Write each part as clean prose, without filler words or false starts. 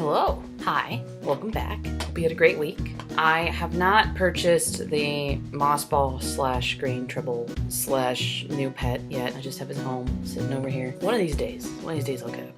Hello. Hi. Welcome back. Hope you had a great week. I have not purchased the mossball / green tribble / new pet yet. I just have his home sitting over here. One of these days I'll get it.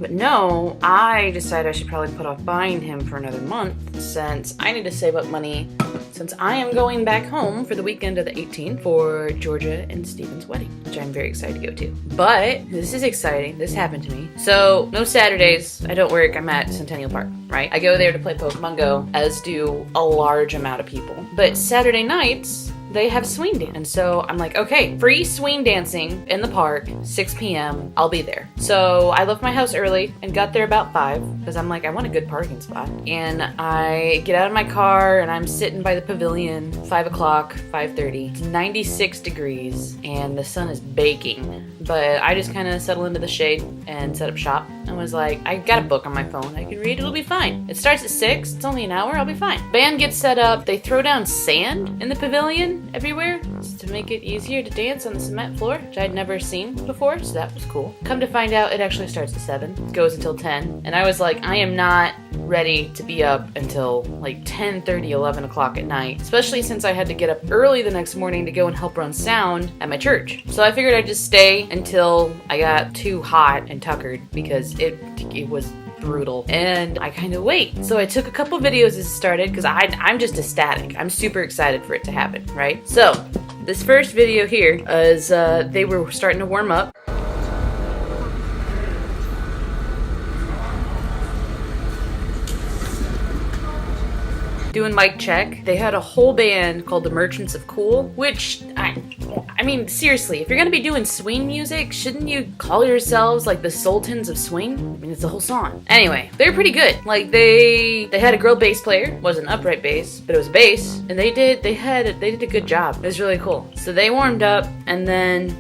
But no, I decided I should probably put off buying him for another month since I need to save up money since I am going back home for the weekend of the 18th for Georgia and Steven's wedding, which I'm very excited to go to. But this is exciting. This happened to me. So no Saturdays. I don't work. I'm at Centennial Park, right? I go there to play Pokemon Go, as do a large amount of people. But Saturday nights, they have swing dance. And so I'm like, okay, free swing dancing in the park, 6 p.m. I'll be there. So I left my house early and got there about 5 because I'm like, I want a good parking spot. And I get out of my car and I'm sitting by the pavilion, 5 o'clock, 5:30. It's 96 degrees and the sun is baking. But I just kind of settle into the shade and set up shop. I was like, I got a book on my phone. I can read. It'll be fine. It starts at 6. It's only an hour. I'll be fine. Band gets set up. They throw down sand in the pavilion everywhere just to make it easier to dance on the cement floor, which I'd never seen before, so that was cool. Come to find out, it actually starts at 7. It goes until 10. And I was like, I am not ready to be up until like 10:30, 11 o'clock at night, especially since I had to get up early the next morning to go and help run sound at my church. So I figured I'd just stay until I got too hot and tuckered because it was brutal and I kind of wait. So I took a couple videos as it started because I'm just ecstatic. I'm super excited for it to happen, right? So this first video here is they were starting to warm up. Doing mic check. They had a whole band called the Merchants of Cool, which I mean, seriously, if you're gonna be doing swing music, shouldn't you call yourselves like the Sultans of Swing? I mean, it's the whole song. Anyway, they're pretty good. Like they had a girl bass player. It wasn't an upright bass, but it was a bass, and they did a good job. It was really cool. So they warmed up, and then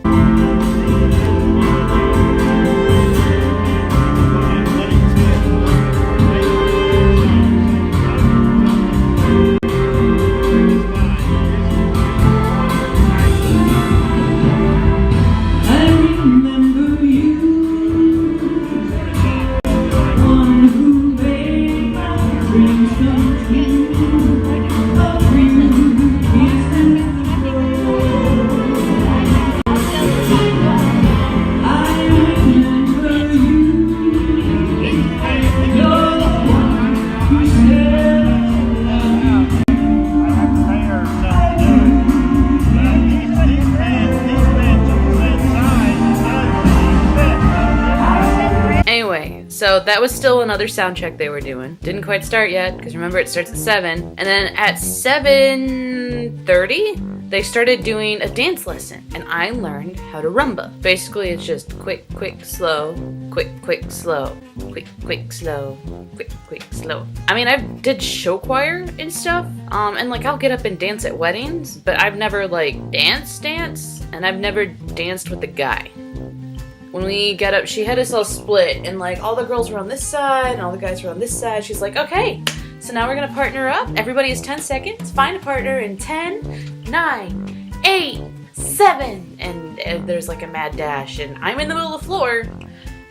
so that was still another sound check they were doing. Didn't quite start yet, because remember it starts at 7. And then at 7:30, they started doing a dance lesson. And I learned how to rumba. Basically, it's just quick, quick, slow, quick, quick, slow, quick, quick, slow, quick, quick, slow. I mean, I did show choir and stuff. And like I'll get up and dance at weddings, but I've never like dance, and I've never danced with a guy. When we got up, she had us all split, and like all the girls were on this side and all the guys were on this side. She's like, okay, so now we're gonna partner up. Everybody has 10 seconds. Find a partner in 10, 9, 8, 7. And there's like a mad dash, and I'm in the middle of the floor,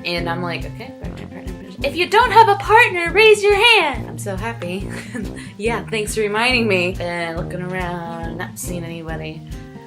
and I'm like, okay, partner. If you don't have a partner, raise your hand. I'm so happy. Yeah, thanks for reminding me. And looking around, not seeing anybody.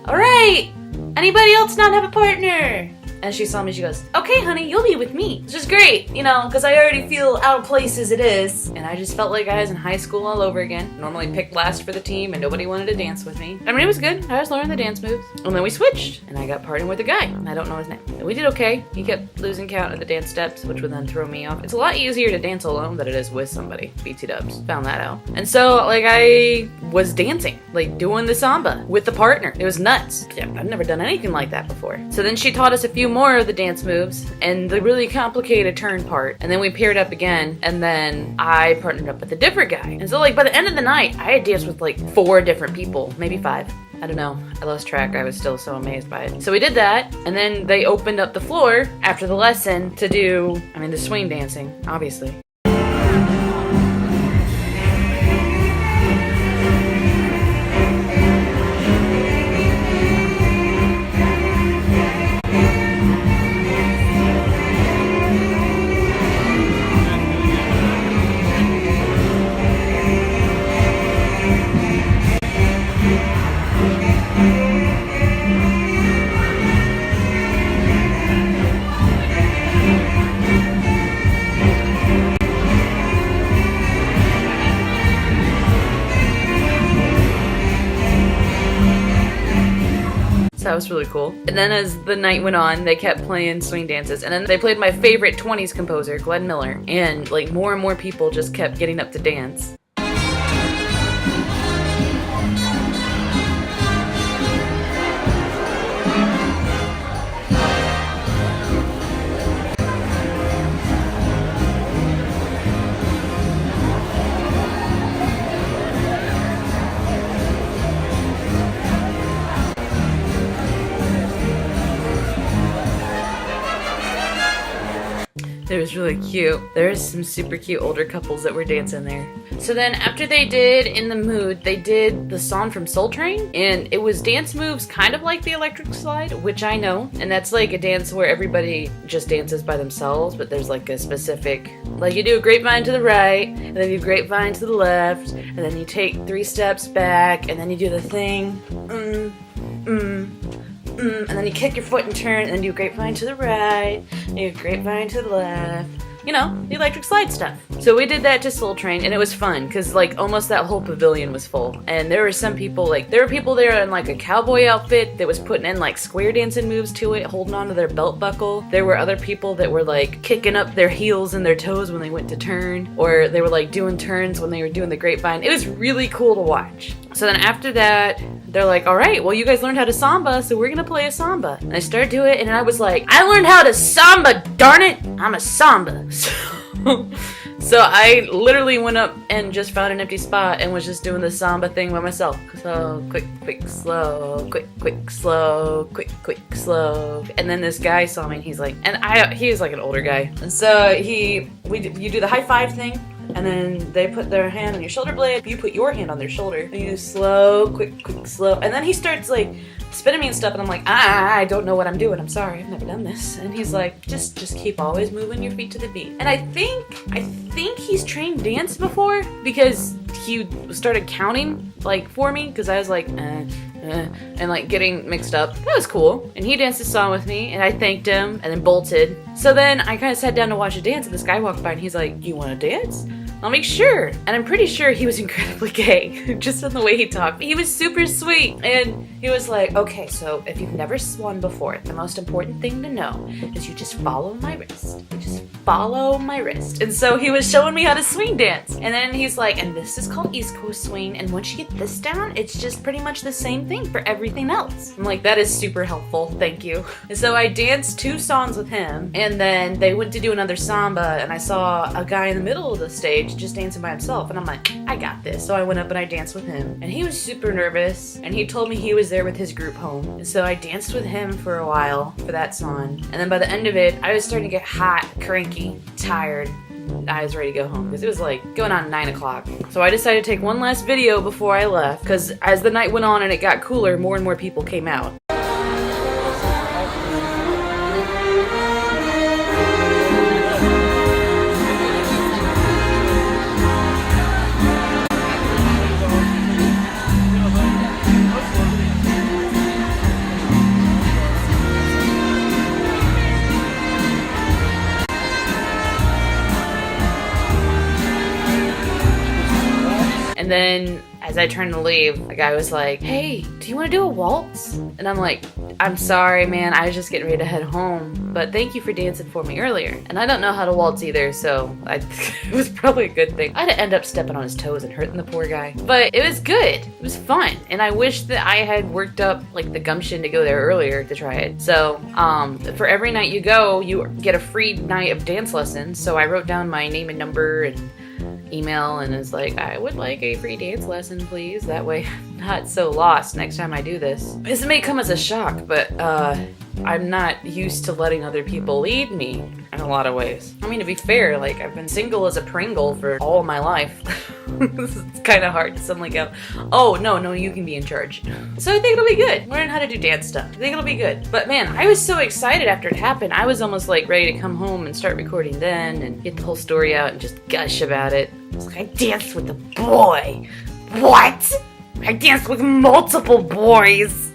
All right, anybody else not have a partner? And she saw me, she goes, okay, honey, you'll be with me. Which is great, you know, because I already feel out of place as it is. And I just felt like I was in high school all over again. Normally picked last for the team and nobody wanted to dance with me. I mean, it was good. I was learning the dance moves. And then we switched and I got partnered with a guy. And I don't know his name. And we did okay. He kept losing count of the dance steps, which would then throw me off. It's a lot easier to dance alone than it is with somebody. BT dubs. Found that out. And so, like, I was dancing, like doing the samba with the partner. It was nuts. Yeah, I've never done anything like that before. So then she taught us a few more of the dance moves and the really complicated turn part, and then we paired up again, and then I partnered up with a different guy. And so like by the end of the night I had danced with like 4 different people, maybe 5. I don't know, I lost track. I was still so amazed by it. So we did that, and then they opened up the floor after the lesson to do, I mean, the swing dancing, obviously. So that was really cool. And then as the night went on, they kept playing swing dances. And then they played my favorite 20s composer, Glenn Miller. And like more and more people just kept getting up to dance. It was really cute. There's some super cute older couples that were dancing there. So then after they did In the Mood, they did the song from Soul Train, and it was dance moves kind of like the electric slide, which I know. And that's like a dance where everybody just dances by themselves, but there's like a specific, like you do a grapevine to the right, and then you grapevine to the left, and then you take 3 steps back, and then you do the thing, and then you kick your foot and turn, and then you grapevine to the right, and you grapevine to the left. You know, the electric slide stuff. So we did that to Soul Train, and it was fun, because, like, almost that whole pavilion was full. And there were some people, like, there were people there in, like, a cowboy outfit that was putting in, like, square dancing moves to it, holding on to their belt buckle. There were other people that were, like, kicking up their heels and their toes when they went to turn, or they were, like, doing turns when they were doing the grapevine. It was really cool to watch. So then after that, they're like, all right, well, you guys learned how to samba, so we're gonna play a samba. And I started doing it, and I was like, I learned how to samba, darn it! I'm a samba. So I literally went up and just found an empty spot and was just doing the samba thing by myself. So quick, quick, slow, quick, quick, slow, quick, quick, slow. And then this guy saw me, and he's like, he was like an older guy. And so you do the high five thing. And then they put their hand on your shoulder blade. You put your hand on their shoulder. And you do slow, quick, quick, slow. And then he starts like spinning me and stuff. And I'm like, I don't know what I'm doing. I'm sorry. I've never done this. And he's like, just keep always moving your feet to the beat. And I think he's trained dance before, because he started counting like for me, because I was like, and like getting mixed up. That was cool. And he danced a song with me, and I thanked him and then bolted. So then I kind of sat down to watch a dance, and this guy walked by, and he's like, you want to dance? I'm like, sure. And I'm pretty sure he was incredibly gay, just in the way he talked. He was super sweet. And he was like, okay, so if you've never swung before, the most important thing to know is you just follow my wrist. You just follow my wrist. And so he was showing me how to swing dance. And then he's like, and this is called East Coast swing. And once you get this down, it's just pretty much the same thing for everything else. I'm like, that is super helpful. Thank you. And so I danced 2 songs with him. And then they went to do another samba. And I saw a guy in the middle of the stage just dancing by himself, and I'm like, I got this. So I went up and I danced with him, and he was super nervous, and he told me he was there with his group home. And so I danced with him for a while for that song, and then by the end of it, I was starting to get hot, cranky, tired. I was ready to go home because it was like going on 9 o'clock. So I decided to take one last video before I left, because as the night went on and it got cooler, more and more people came out. And then as I turned to leave, the guy was like, hey, do you want to do a waltz? And I'm like, I'm sorry, man. I was just getting ready to head home, but thank you for dancing for me earlier. And I don't know how to waltz either, so it was probably a good thing. I'd end up stepping on his toes and hurting the poor guy. But it was good. It was fun. And I wish that I had worked up like the gumption to go there earlier to try it. So for every night you go, you get a free night of dance lessons. So I wrote down my name and number and email, and is like, I would like a free dance lesson, please. That way I'm not so lost next time I do this. This may come as a shock, but I'm not used to letting other people lead me in a lot of ways. I mean, to be fair, like, I've been single as a Pringle for all my life. It's kind of hard to suddenly go, oh, no, you can be in charge. So I think it'll be good. Learn how to do dance stuff. I think it'll be good. But man, I was so excited after it happened. I was almost like ready to come home and start recording then and get the whole story out and just gush about it. I was like, I danced with a boy. What? I danced with multiple boys.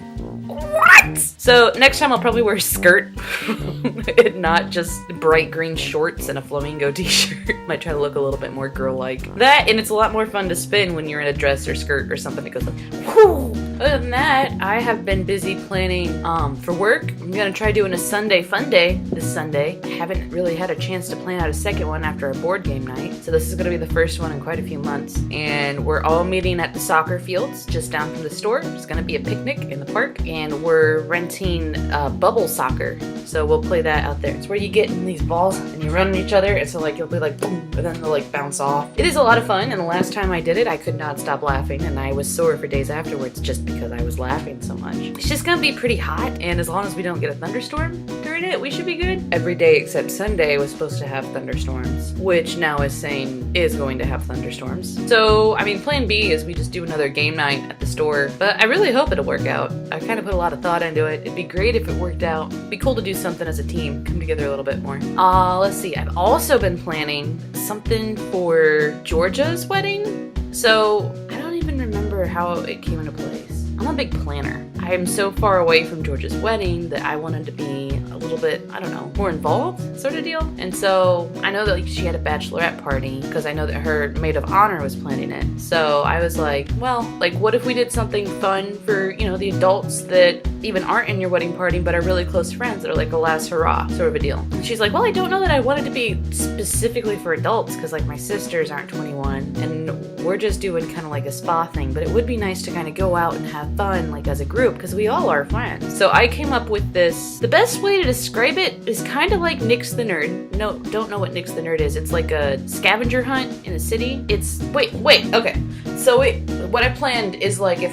What? So next time I'll probably wear a skirt and not just bright green shorts and a flamingo t-shirt. Might try to look a little bit more girl-like. That, and it's a lot more fun to spin when you're in a dress or skirt or something that goes like, whoo, Other than that, I have been busy planning for work. I'm gonna try doing a Sunday fun day this Sunday. I haven't really had a chance to plan out a second one after our board game night, so this is gonna be the first one in quite a few months. And we're all meeting at the soccer fields just down from the store. It's gonna be a picnic in the park, and we're renting bubble soccer. So we'll play that out there. It's where you get in these balls and you run on each other, and so like you'll be like boom, and then they'll like bounce off. It is a lot of fun, and the last time I did it, I could not stop laughing, and I was sore for days afterwards just because I was laughing so much. It's just gonna be pretty hot, and as long as we don't get a thunderstorm during it, we should be good. Every day except Sunday was supposed to have thunderstorms, which now is saying is going to have thunderstorms. So, I mean, plan B is we just do another game night at the store, but I really hope it'll work out. I kind of put a lot of thought into it. It'd be great if it worked out. It'd be cool to do something as a team, come together a little bit more. Let's see, I've also been planning something for Georgia's wedding. So, I don't even remember how it came into place. I'm a big planner. I am so far away from Georgia's wedding that I wanted to be a little bit, I don't know, more involved sort of deal. And so I know that like she had a bachelorette party because I know that her maid of honor was planning it. So I was like, well, like what if we did something fun for, you know, the adults that even aren't in your wedding party but are really close friends that are like a last hurrah sort of a deal. And she's like, well, I don't know that I wanted to be specifically for adults because like my sisters aren't 21 and we're just doing kind of like a spa thing, but it would be nice to kind of go out and have fun like as a group because we all are friends. So I came up with this. The best way to describe it is kind of like Nick's the Nerd. No, don't know what Nick's the Nerd is. It's like a scavenger hunt in a city. It's wait, okay. So what I planned is like if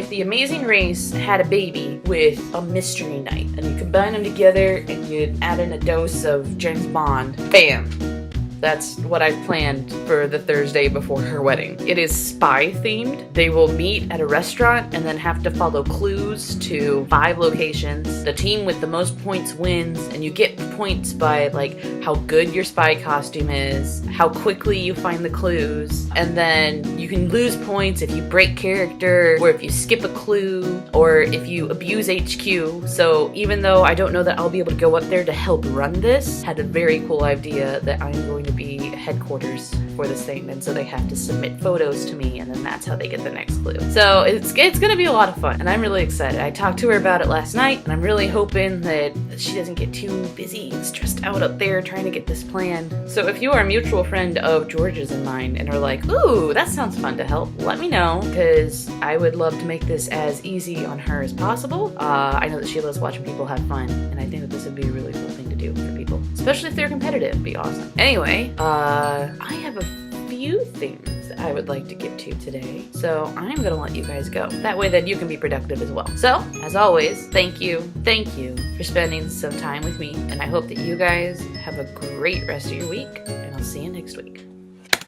the Amazing Race had a baby with a mystery night, and you combine them together and you add in a dose of James Bond, bam. That's what I've planned for the Thursday before her wedding. It is spy themed. They will meet at a restaurant and then have to follow clues to 5 locations. The team with the most points wins, and you get points by like how good your spy costume is, how quickly you find the clues, and then you can lose points if you break character, or if you skip a clue, or if you abuse HQ. So even though I don't know that I'll be able to go up there to help run this, had a very cool idea that I'm going to be headquarters for this thing, and so they have to submit photos to me, and then that's how they get the next clue. So it's gonna be a lot of fun, and I'm really excited. I talked to her about it last night, and I'm really hoping that she doesn't get too busy and stressed out up there trying to get this planned. So if you are a mutual friend of George's and mine and are like, ooh, that sounds fun to help, let me know, because I would love to make this as easy on her as possible. I know that she loves watching people have fun, and I think that this would be a really cool thing to do for people, especially if they're competitive. It'd be awesome. Anyway, I have a few things that I would like to get to today, so I'm gonna let you guys go. That way that you can be productive as well. So, as always, thank you for spending some time with me, and I hope that you guys have a great rest of your week, and I'll see you next week.